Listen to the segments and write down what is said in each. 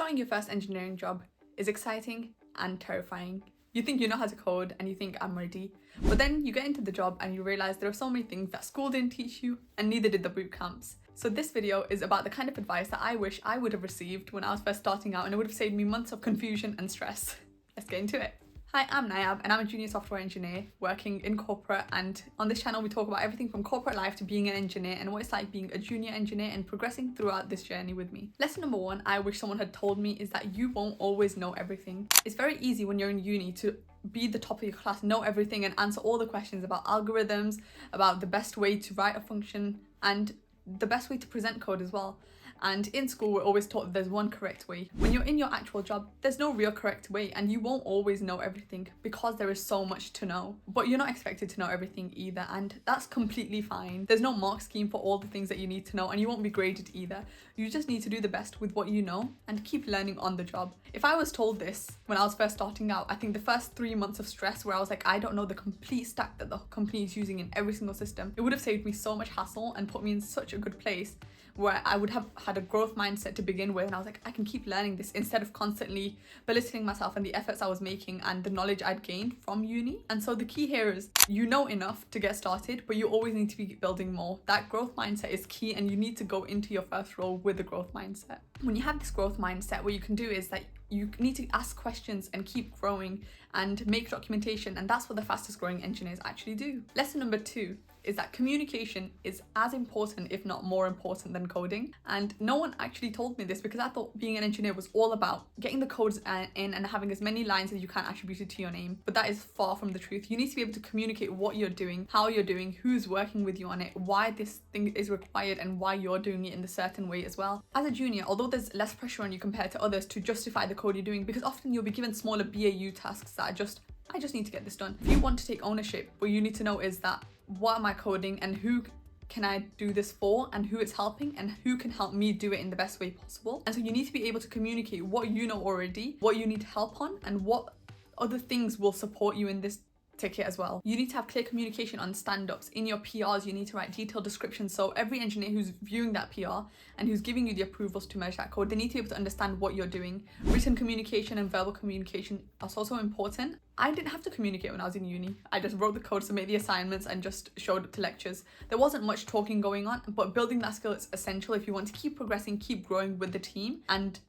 Starting your first engineering job is exciting and terrifying. You think you know how to code and you think I'm ready, but then you get into the job and you realize there are so many things that school didn't teach you and neither did the boot camps. So this video is about the kind of advice that I wish I would have received when I was first starting out, and it would have saved me months of confusion and stress. Let's get into it. Hi, I'm Nayab and I'm a junior software engineer working in corporate, and on this channel we talk about everything from corporate life to being an engineer and what it's like being a junior engineer and progressing throughout this journey with me. Lesson number one I wish someone had told me is that you won't always know everything. It's very easy when you're in uni to be the top of your class, know everything and answer all the questions about algorithms, about the best way to write a function and the best way to present code as well. And in school, we're always taught that there's one correct way. When you're in your actual job, there's no real correct way, and you won't always know everything because there is so much to know. But you're not expected to know everything either, and that's completely fine. There's no mark scheme for all the things that you need to know, and you won't be graded either. You just need to do the best with what you know and keep learning on the job. If I was told this when I was first starting out, I think the first 3 months of stress where I was like, I don't know the complete stack that the company is using in every single system, it would have saved me so much hassle and put me in such a good place where I would have had a growth mindset to begin with, and I was like, I can keep learning this instead of constantly belittling myself and the efforts I was making and the knowledge I'd gained from uni. And so the key here is you know enough to get started, but you always need to be building more. That growth mindset is key, and you need to go into your first role with a growth mindset. When you have this growth mindset, what you can do is that you need to ask questions and keep growing and make documentation, and that's what the fastest growing engineers actually do. Lesson number 2 is that communication is as important, if not more important, than coding. And no one actually told me this because I thought being an engineer was all about getting the codes in and having as many lines as you can attributed to your name. But that is far from the truth. You need to be able to communicate what you're doing, how you're doing, who's working with you on it, why this thing is required, and why you're doing it in a certain way as well. As a junior, although there's less pressure on you compared to others to justify the code you're doing, because often you'll be given smaller BAU tasks that are I just need to get this done. If you want to take ownership, what you need to know is that what am I coding and who can I do this for and who it's helping and who can help me do it in the best way possible. And so you need to be able to communicate what you know already, what you need help on, and what other things will support you in this ticket as well. You need to have clear communication on stand-ups. In your PRs, you need to write detailed descriptions, so every engineer who's viewing that PR and who's giving you the approvals to merge that code, they need to be able to understand what you're doing. Written communication and verbal communication are also important. I didn't have to communicate when I was in uni. I just wrote the code, submitted the assignments, and just showed up to lectures. There wasn't much talking going on, but building that skill is essential if you want to keep progressing, keep growing with the team, and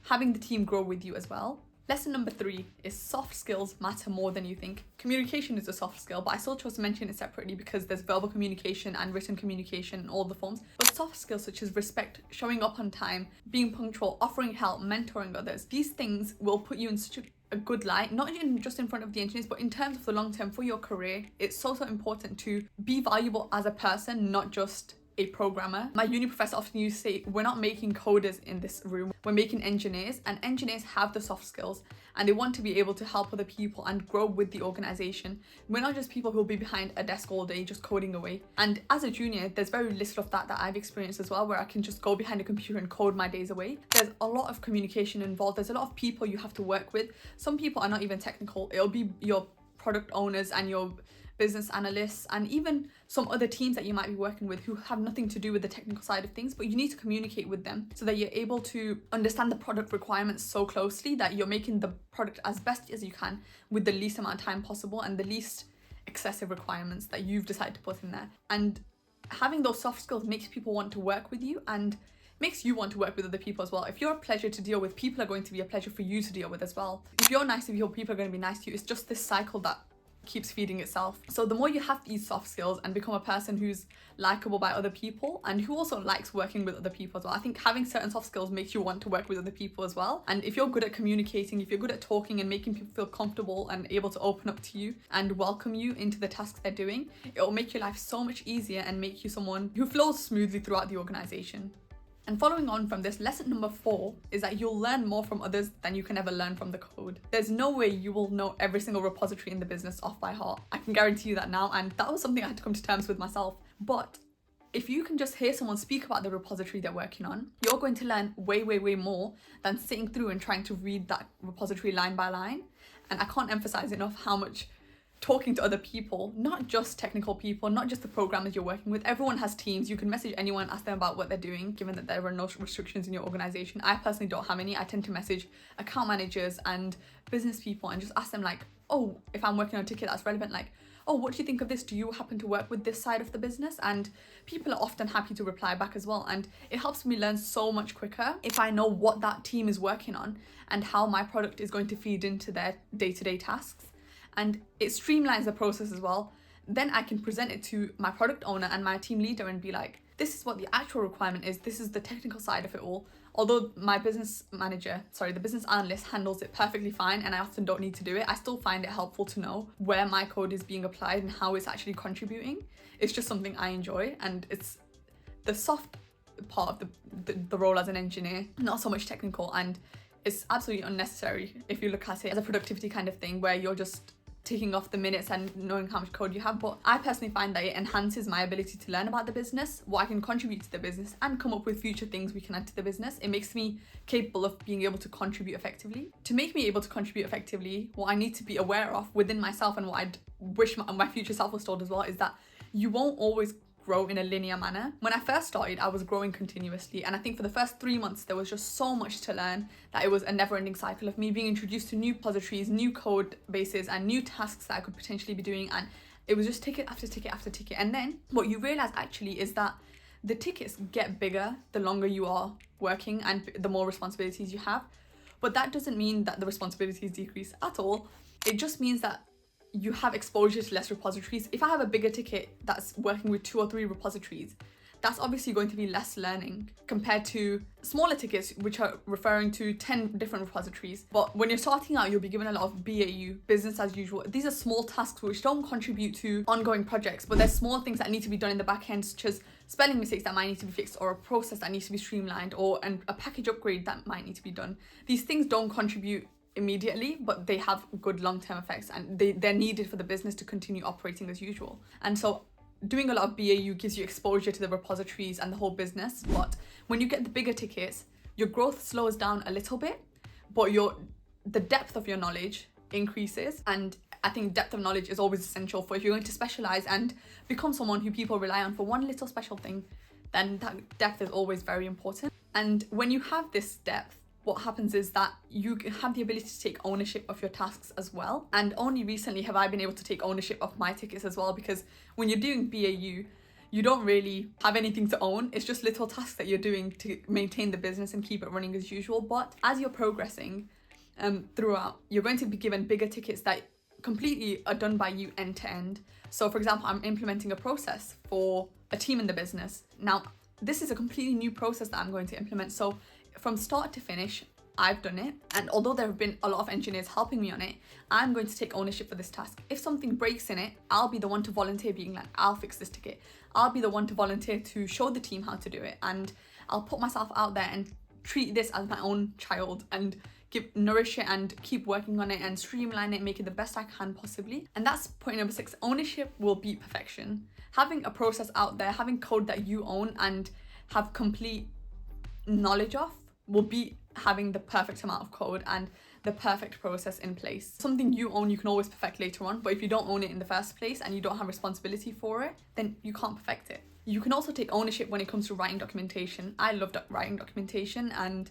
having the team grow with you as well. Lesson number 3 is soft skills matter more than you think. Communication is a soft skill, but I still chose to mention it separately because there's verbal communication and written communication in all the forms. But soft skills such as respect, showing up on time, being punctual, offering help, mentoring others, these things will put you in such a good light, not just in front of the engineers, but in terms of the long term for your career. It's so important to be valuable as a person, not just a programmer. My uni professor often used to say, we're not making coders in this room, we're making engineers, and engineers have the soft skills and they want to be able to help other people and grow with the organization. We're not just people who'll be behind a desk all day just coding away. And as a junior, there's very little of that I've experienced as well, where I can just go behind a computer and code my days away. There's a lot of communication involved. There's a lot of people you have to work with. Some people are not even technical. It'll be your product owners and your business analysts and even some other teams that you might be working with who have nothing to do with the technical side of things, but you need to communicate with them so that you're able to understand the product requirements so closely that you're making the product as best as you can with the least amount of time possible and the least excessive requirements that you've decided to put in there. And having those soft skills makes people want to work with you and makes you want to work with other people as well. If you're a pleasure to deal with, people are going to be a pleasure for you to deal with as well. If you're nice to people are going to be nice to you. It's just this cycle that keeps feeding itself. So the more you have these soft skills and become a person who's likable by other people and who also likes working with other people as well, I think having certain soft skills makes you want to work with other people as well. And if you're good at communicating, if you're good at talking and making people feel comfortable and able to open up to you and welcome you into the tasks they're doing, it will make your life so much easier and make you someone who flows smoothly throughout the organization. And following on from this, lesson number 4 is that you'll learn more from others than you can ever learn from the code. There's no way you will know every single repository in the business off by heart. I can guarantee you that now, and that was something I had to come to terms with myself. But if you can just hear someone speak about the repository they're working on, you're going to learn way more than sitting through and trying to read that repository line by line. And I can't emphasize enough how much talking to other people, not just technical people, not just the programmers you're working with. Everyone has teams. You can message anyone, ask them about what they're doing, given that there are no restrictions in your organization. I personally don't have any. I tend to message account managers and business people and just ask them like, oh, if I'm working on a ticket that's relevant, like, oh, what do you think of this? Do you happen to work with this side of the business? And people are often happy to reply back as well. And it helps me learn so much quicker if I know what that team is working on and how my product is going to feed into their day-to-day tasks. And it streamlines the process as well. Then I can present it to my product owner and my team leader and be like, this is what the actual requirement is. This is the technical side of it all. Although my the business analyst handles it perfectly fine and I often don't need to do it, I still find it helpful to know where my code is being applied and how it's actually contributing. It's just something I enjoy, and it's the soft part of the role as an engineer, not so much technical, and it's absolutely unnecessary if you look at it as a productivity kind of thing where you're just ticking off the minutes and knowing how much code you have. But I personally find that it enhances my ability to learn about the business, what I can contribute to the business, and come up with future things we can add to the business. It makes me capable of being able to contribute effectively. To make me able to contribute effectively, what I need to be aware of within myself, and what I'd wish my future self was told as well, is that you won't always grow in a linear manner. When I first started, I was growing continuously, and I think for the first 3 months there was just so much to learn that it was a never-ending cycle of me being introduced to new repositories, new code bases, and new tasks that I could potentially be doing, and it was just ticket after ticket after ticket. And then what you realize actually is that the tickets get bigger the longer you are working and the more responsibilities you have, but that doesn't mean that the responsibilities decrease at all. It just means that you have exposure to less repositories. If I have a bigger ticket that's working with 2 or 3 repositories, that's obviously going to be less learning compared to smaller tickets which are referring to 10 different repositories. But when you're starting out, you'll be given a lot of BAU, business as usual. These are small tasks which don't contribute to ongoing projects, but there's small things that need to be done in the back end, such as spelling mistakes that might need to be fixed, or a process that needs to be streamlined, or a package upgrade that might need to be done. These things don't contribute immediately, but they have good long-term effects, and they're needed for the business to continue operating as usual. And so doing a lot of BAU gives you exposure to the repositories and the whole business. But when you get the bigger tickets, your growth slows down a little bit, but the depth of your knowledge increases. And I think depth of knowledge is always essential for if you're going to specialize and become someone who people rely on for one little special thing, then that depth is always very important. And when you have this depth, what happens is that you have the ability to take ownership of your tasks as well. And only recently have I been able to take ownership of my tickets as well, because when you're doing BAU, you don't really have anything to own. It's just little tasks that you're doing to maintain the business and keep it running as usual. But as you're progressing throughout, you're going to be given bigger tickets that completely are done by you end to end. So for example, I'm implementing a process for a team in the business. Now, this is a completely new process that I'm going to implement. So from start to finish, I've done it. And although there have been a lot of engineers helping me on it, I'm going to take ownership for this task. If something breaks in it, I'll be the one to volunteer, being like, I'll fix this ticket. I'll be the one to volunteer to show the team how to do it. And I'll put myself out there and treat this as my own child and nourish it and keep working on it and streamline it, make it the best I can possibly. And that's point number 6. Ownership will beat perfection. Having a process out there, having code that you own and have complete knowledge of, will be having the perfect amount of code and the perfect process in place. Something you own, you can always perfect later on, but if you don't own it in the first place and you don't have responsibility for it, then you can't perfect it. You can also take ownership when it comes to writing documentation. I love writing documentation, and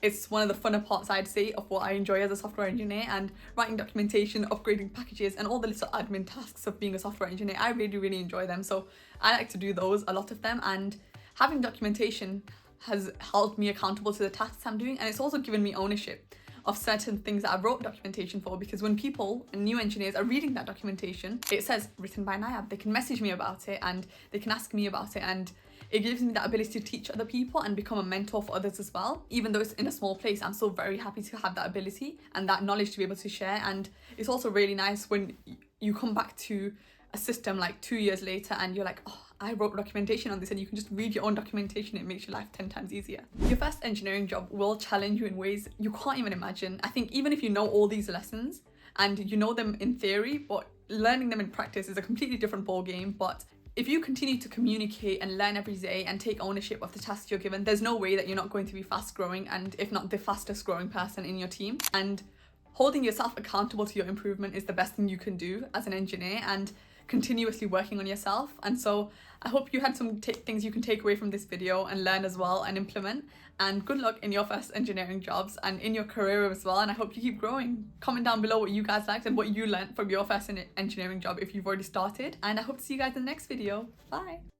it's one of the funner parts, I'd say, of what I enjoy as a software engineer. And writing documentation, upgrading packages, and all the little admin tasks of being a software engineer, I really, really enjoy them. So I like to do those, a lot of them, and having documentation has held me accountable to the tasks I'm doing, and it's also given me ownership of certain things that I wrote documentation for, because when people and new engineers are reading that documentation, it says written by Nayab. They can message me about it and they can ask me about it, and it gives me that ability to teach other people and become a mentor for others as well. Even though it's in a small place, I'm still very happy to have that ability and that knowledge to be able to share. And it's also really nice when you come back to a system like 2 years later and you're like, oh, I wrote documentation on this, and you can just read your own documentation. It makes your life 10 times easier. Your first engineering job will challenge you in ways you can't even imagine. I think even if you know all these lessons and you know them in theory, but learning them in practice is a completely different ball game. But if you continue to communicate and learn every day and take ownership of the tasks you're given, there's no way that you're not going to be fast growing, and if not the fastest growing person in your team. And holding yourself accountable to your improvement is the best thing you can do as an engineer, and continuously working on yourself. And so I hope you had some things you can take away from this video and learn as well and implement. And good luck in your first engineering jobs and in your career as well. And I hope you keep growing. Comment down below what you guys liked and what you learned from your first engineering job if you've already started. And I hope to see you guys in the next video. Bye.